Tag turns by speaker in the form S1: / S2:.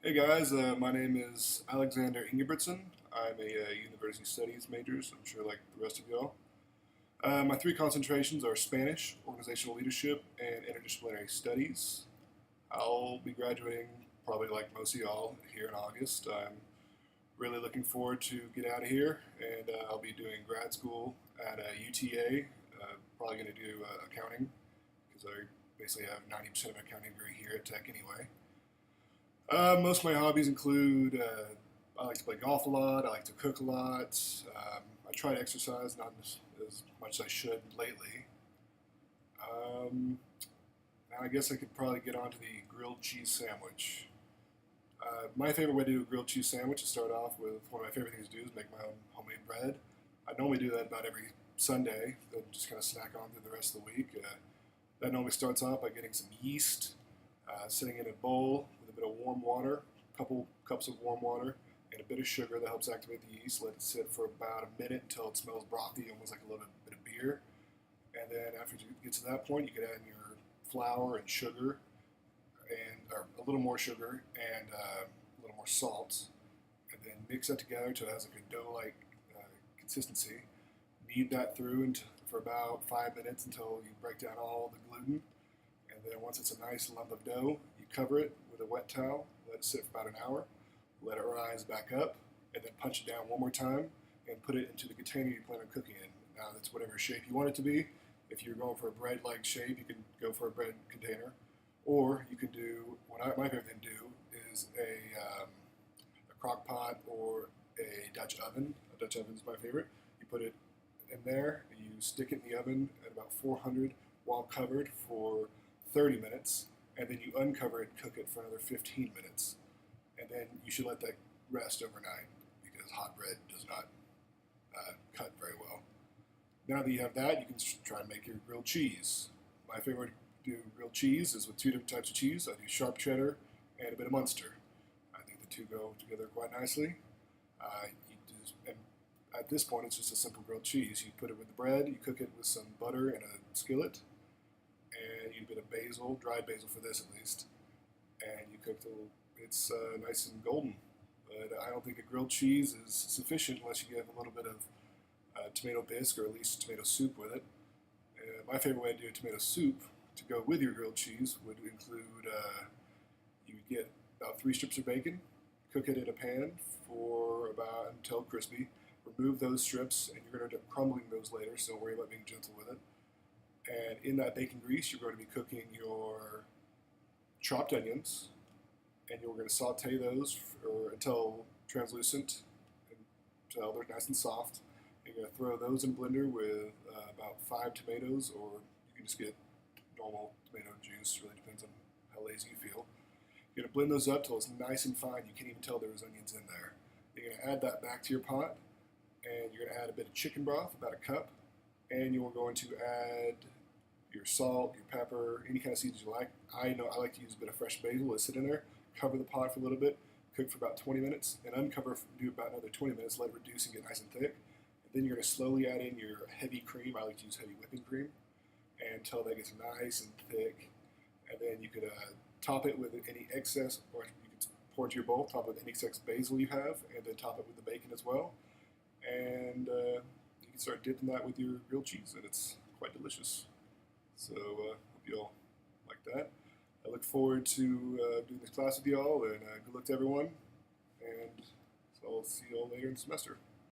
S1: Hey guys, my name is Alexander Ingebrigtsen. I'm a university studies major, so I'm sure like the rest of y'all. My three concentrations are Spanish, organizational leadership, and interdisciplinary studies. I'll be graduating probably like most of y'all here in August. I'm really looking forward to get out of here, and I'll be doing grad school at UTA. Probably going to do accounting because I basically have 90% of an accounting degree here at Tech anyway. Most of my hobbies include I like to play golf a lot. I like to cook a lot. I try to exercise, not as much as I should lately. Um, and I guess I could probably get onto the grilled cheese sandwich. My favorite way to do a grilled cheese sandwich is start off with one of my favorite things to do is make my own homemade bread. I normally do that about every Sunday, then just kind of snack on through the rest of the week. That normally starts off by getting some yeast, sitting in a bowl with a bit of warm water, a couple cups of warm water, and a bit of sugar that helps activate the yeast. Let it sit for about a minute until it smells brothy, almost like a little bit of beer. And then after you get to that point, you can add in your flour and sugar, and or a little more sugar and a little more salt, and then mix that together until it has like a dough-like consistency. Knead that through for about 5 minutes until you break down all the gluten. And then once it's a nice lump of dough, you cover it with a wet towel, let it sit for about an hour, let it rise back up, and then punch it down one more time and put it into the container you plan on cooking in. Now that's whatever shape you want it to be. If you're going for a bread-like shape, you can go for a bread container. Or you can do, my favorite thing to do is a crock pot or a Dutch oven. A Dutch oven is my favorite. You put it in there, and you stick it in the oven at about 400 while covered for 30 minutes, and then you uncover it and cook it for another 15 minutes. And then you should let that rest overnight because hot bread does not cut very well. Now that you have that, you can try and make your grilled cheese. My favorite to do grilled cheese is with two different types of cheese. I do sharp cheddar and a bit of Munster. I think the two go together quite nicely. And at this point, it's just a simple grilled cheese. You put it with the bread, you cook it with some butter in a skillet, and you need a bit of basil, dried basil for this at least, and you cook till it's nice and golden. But I don't think a grilled cheese is sufficient unless you have a little bit of tomato bisque or at least tomato soup with it. My favorite way to do a tomato soup to go with your grilled cheese would include you would get about 3 strips of bacon, cook it in a pan for about until crispy. Remove those strips, and you're going to end up crumbling those later, so don't worry about being gentle with it. And in that bacon grease, you're going to be cooking your chopped onions, and you're going to saute those until translucent, until they're nice and soft. And you're going to throw those in a blender with about 5 tomatoes, or you can just get normal tomato juice. Really depends on how lazy you feel. You're going to blend those up till it's nice and fine. You can't even tell there's onions in there. You're going to add that back to your pot, and you're going to add a bit of chicken broth, about a cup, and you're going to add your salt, your pepper, any kind of seasons you like. I know I like to use a bit of fresh basil. Let it sit in there, cover the pot for a little bit, cook for about 20 minutes, and uncover, do about another 20 minutes, let it reduce and get nice and thick. And then you're going to slowly add in your heavy cream. I like to use heavy whipping cream until that gets nice and thick. And then you could top it with any excess, or you could pour into your bowl, top it with any excess basil you have, and then top it with the bacon as well. And you can start dipping that with your grilled cheese, and it's quite delicious. So hope you all like that. I look forward to doing this class with y'all, and good luck to everyone. And so I'll see you all later in the semester.